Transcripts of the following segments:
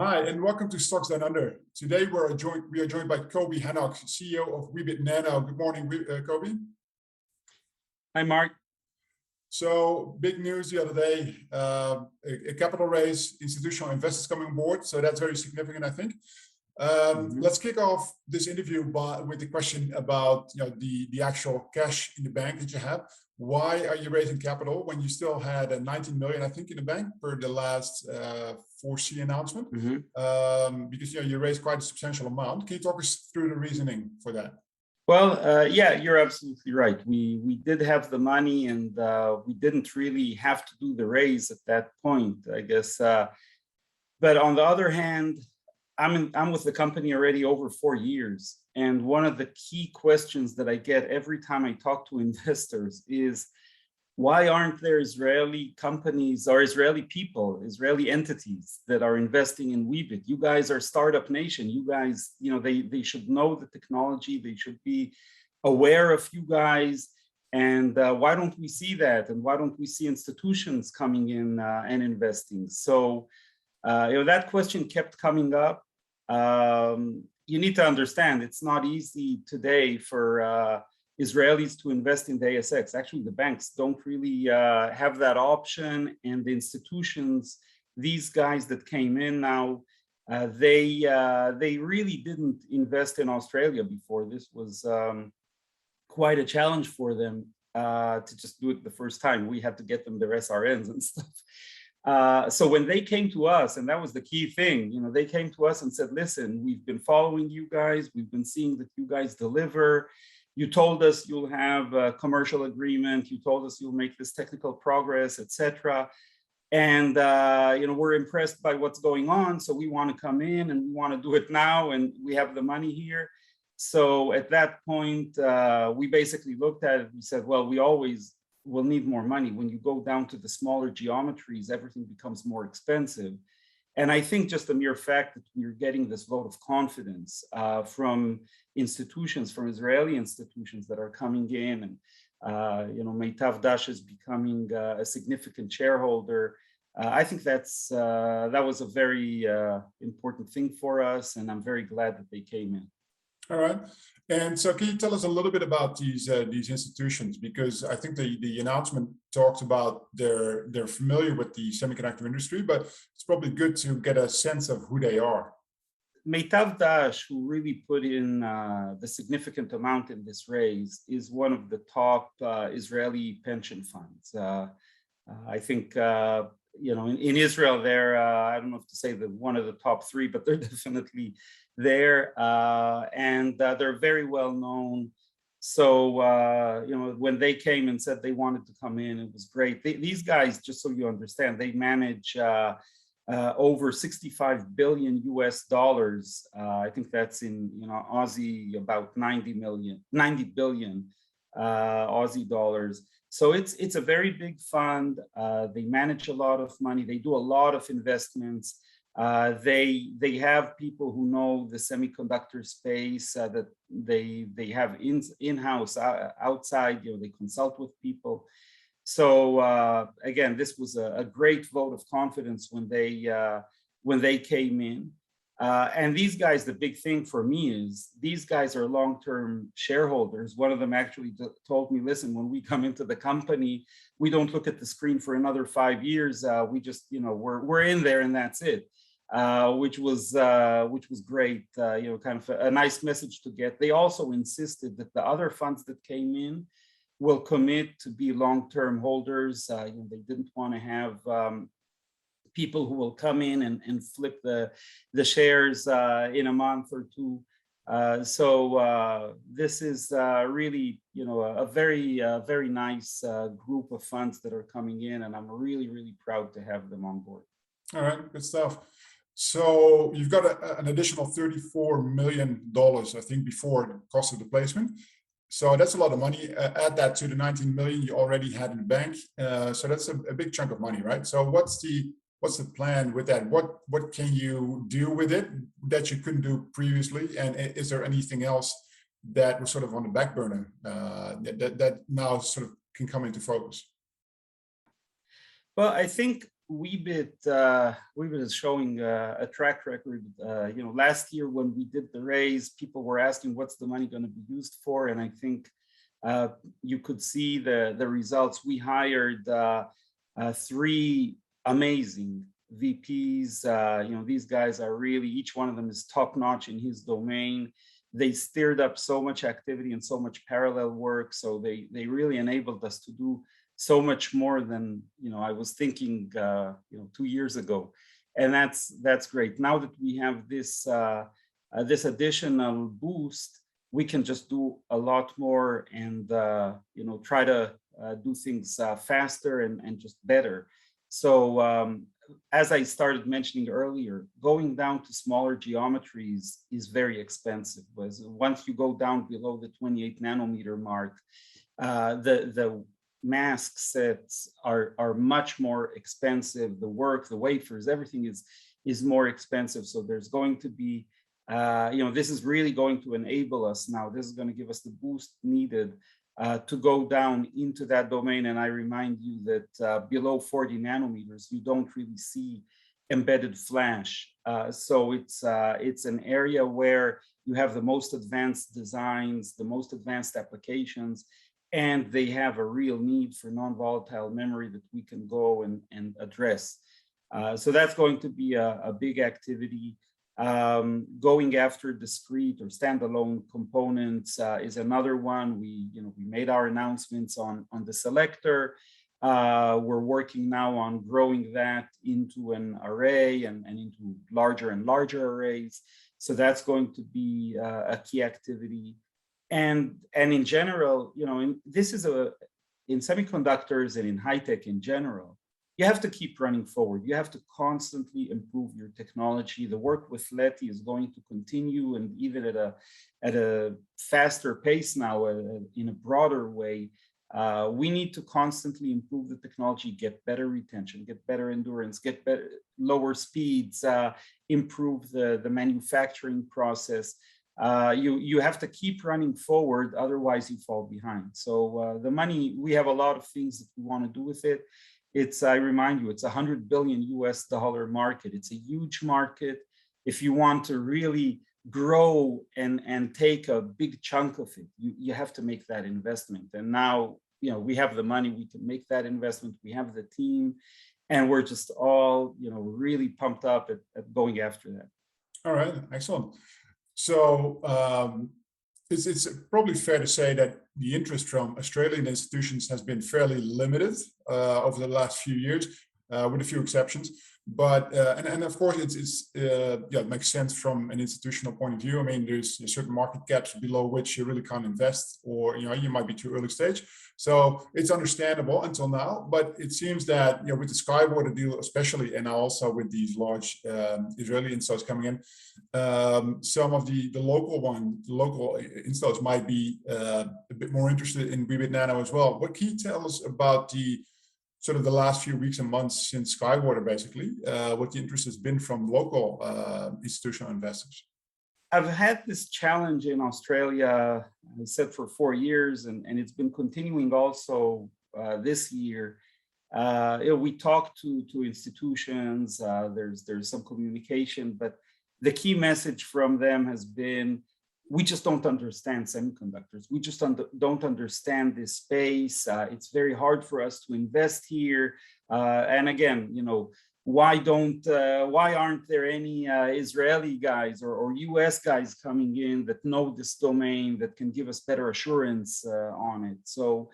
Hi, and welcome to Stocks Down Under. Today we are joined by Coby Hanoch, CEO of Weebit Nano. Good morning, Coby. Hi, Mark. So big news the other day, a capital raise, institutional investors coming on board. So that's very significant, I think. Let's kick off this interview with the question about the actual cash in the bank that you have. Why are you raising capital when you still had 19 million, I think, in the bank per the last 4C announcement? Because you raised quite a substantial amount. Can you talk us through the reasoning for that? Well, yeah, you're absolutely right. We did have the money, and we didn't really have to do the raise at that point, I guess. But on the other hand, I'm with the company already over 4 years, and one of the key questions that I get every time I talk to investors is, why aren't there Israeli companies or Israeli people, Israeli entities that are investing in Weebit? You guys are startup nation. You guys, they should know the technology. They should be aware of you guys. And why don't we see that? And why don't we see institutions coming in and investing? So that question kept coming up. You need to understand it's not easy today for Israelis to invest in the ASX. Actually, the banks don't really have that option, and the institutions, these guys that came in now, they really didn't invest in Australia before. This was quite a challenge for them to just do it the first time. We had to get them their SRNs and stuff. So when they came to us, and that was the key thing, they came to us and said, listen, we've been following you guys. We've been seeing that you guys deliver. You told us you'll have a commercial agreement. You told us you'll make this technical progress, etc. And, we're impressed by what's going on. So we want to come in and we want to do it now. And we have the money here. So at that point, we basically looked at it. We said, well, we always will need more money. When you go down to the smaller geometries, everything becomes more expensive. And I think just the mere fact that we're getting this vote of confidence from institutions, from Israeli institutions that are coming in, and Meitav Dash is becoming a significant shareholder. I think that was a very important thing for us, and I'm very glad that they came in. All right. And so can you tell us a little bit about these institutions? Because I think the announcement talks about they're familiar with the semiconductor industry, but it's probably good to get a sense of who they are. Meitav Dash, who really put in the significant amount in this raise, is one of the top Israeli pension funds. I think, in Israel, they're, I don't know if to say that one of the top three, but they're definitely there, and they're very well known. So, when they came and said they wanted to come in, it was great. These guys, just so you understand, they manage over 65 billion US dollars. I think that's in Aussie, about 90 billion Aussie dollars. So it's a very big fund. They manage a lot of money. They do a lot of investments. They have people who know the semiconductor space that they have in-house, outside. They consult with people. So again, this was a great vote of confidence when they came in. And these guys, the big thing for me is these guys are long-term shareholders. One of them actually told me, listen, when we come into the company, we don't look at the screen for another 5 years. We just, we're in there and that's it. Which was great, kind of a nice message to get. They also insisted that the other funds that came in will commit to be long-term holders. They didn't want to have people who will come in and flip the shares in a month or two. So this is really, a very nice group of funds that are coming in, and I'm really, really proud to have them on board. All right, good stuff. So you've got an additional $34 million, I think, before the cost of the placement. So that's a lot of money. Add that to the 19 million you already had in the bank. So that's a big chunk of money, right? So what's the plan with that? What can you do with it that you couldn't do previously? And is there anything else that was sort of on the back burner that now sort of can come into focus? Well, I think Weebit is showing a track record. Last year when we did the raise, people were asking what's the money going to be used for, and I think you could see the results. We hired 3 amazing VPs. These guys are really, each one of them is top notch in his domain. They stirred up so much activity and so much parallel work. So they really enabled us to do so much more than I was thinking 2 years ago, and that's great. Now that we have this this additional boost, we can just do a lot more and try to do things faster and just better. So as I started mentioning earlier, going down to smaller geometries is very expensive. Once you go down below the 28 nanometer mark, the mask sets are much more expensive. The work, the wafers, everything is more expensive. So there's going to be, this is really going to enable us now. This is going to give us the boost needed to go down into that domain. And I remind you that below 40 nanometers, you don't really see embedded flash. So it's an area where you have the most advanced designs, the most advanced applications, and they have a real need for non-volatile memory that we can go and address. So that's going to be a big activity. Going after discrete or standalone components is another one. We made our announcements on the selector. We're working now on growing that into an array and into larger and larger arrays. So that's going to be a key activity. And in general, this is in semiconductors and in high tech in general, you have to keep running forward. You have to constantly improve your technology. The work with Leti is going to continue, and even at a faster pace now, in a broader way. We need to constantly improve the technology, get better retention, get better endurance, get better, lower speeds, improve the manufacturing process. You have to keep running forward, otherwise you fall behind. So the money, we have a lot of things that we want to do with it. I remind you, it's $100 billion US market. It's a huge market. If you want to really grow and take a big chunk of it, you have to make that investment. And now, we have the money, we can make that investment. We have the team, and we're just all, really pumped up at going after that. All right, excellent. So it's probably fair to say that the interest from Australian institutions has been fairly limited over the last few years, with a few exceptions. But and of course it makes sense from an institutional point of view. I mean, there's certain market caps below which you really can't invest, or you might be too early stage. So it's understandable until now. But it seems that with the SkyWater deal especially, and also with these large Israeli installs coming in, some of the local installs might be a bit more interested in Weebit Nano as well. What can you tell us about the last few weeks and months since SkyWater, basically, what the interest has been from local institutional investors? I've had this challenge in Australia, I said, for 4 years, and it's been continuing also this year. We talk to institutions, there's some communication, but the key message from them has been, we just don't understand semiconductors. We just don't understand this space. It's very hard for us to invest here. And again, why aren't there any Israeli guys or US guys coming in that know this domain, that can give us better assurance on it? So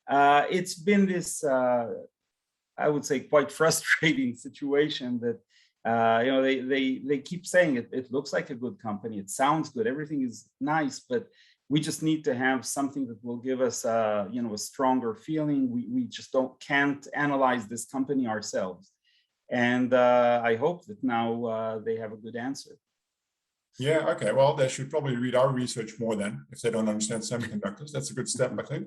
it's been this, I would say, quite frustrating situation that they keep saying it looks like a good company, it sounds good, everything is nice, but we just need to have something that will give us a stronger feeling. We just can't analyze this company ourselves. And I hope that now they have a good answer. Yeah, okay. Well, they should probably read our research more then, if they don't understand semiconductors. That's a good step, I think.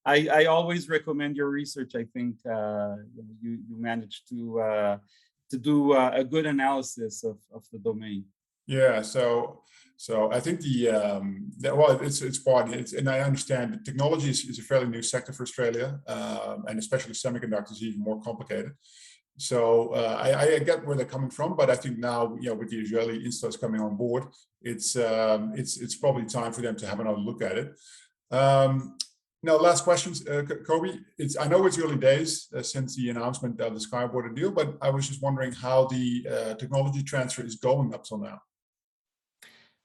I always recommend your research. I think you managed to do a good analysis of the domain. Yeah, so I think it's part, and I understand that technology is a fairly new sector for Australia, and especially semiconductors even more complicated. So I get where they're coming from, but I think now, with the Israeli instos coming on board, it's probably time for them to have another look at it. Now, last questions, Coby. I know it's early days since the announcement of the Skyborder deal, but I was just wondering how the technology transfer is going up till now.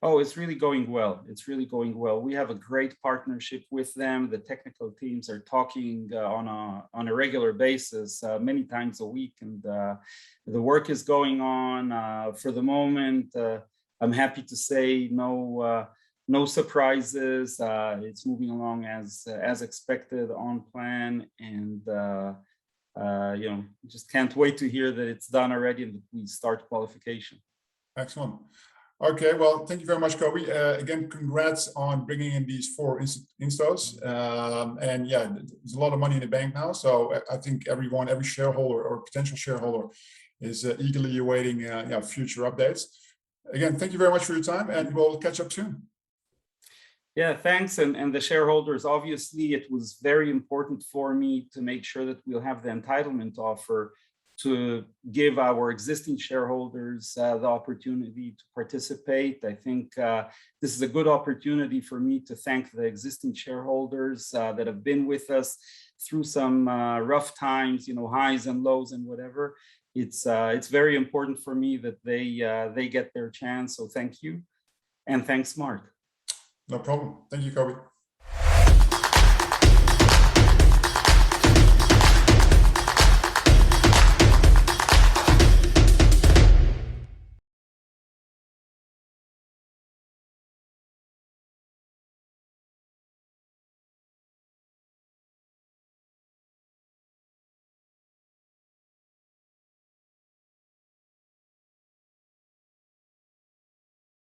Oh, it's really going well. It's really going well. We have a great partnership with them. The technical teams are talking on a regular basis, many times a week, and the work is going on. For the moment, I'm happy to say no surprises. It's moving along as expected, on plan, and just can't wait to hear that it's done already and that we start qualification. Excellent. Okay, well, thank you very much, Coby. Again, congrats on bringing in these 4 instos. And yeah, there's a lot of money in the bank now. So I think every shareholder or potential shareholder is eagerly awaiting future updates. Again, thank you very much for your time, and we'll catch up soon. Yeah, thanks. And the shareholders, obviously, it was very important for me to make sure that we'll have the entitlement offer to give our existing shareholders the opportunity to participate. I think this is a good opportunity for me to thank the existing shareholders that have been with us through some rough times, highs and lows and whatever. It's very important for me that they get their chance. So thank you, and thanks, Mark. No problem. Thank you, Coby.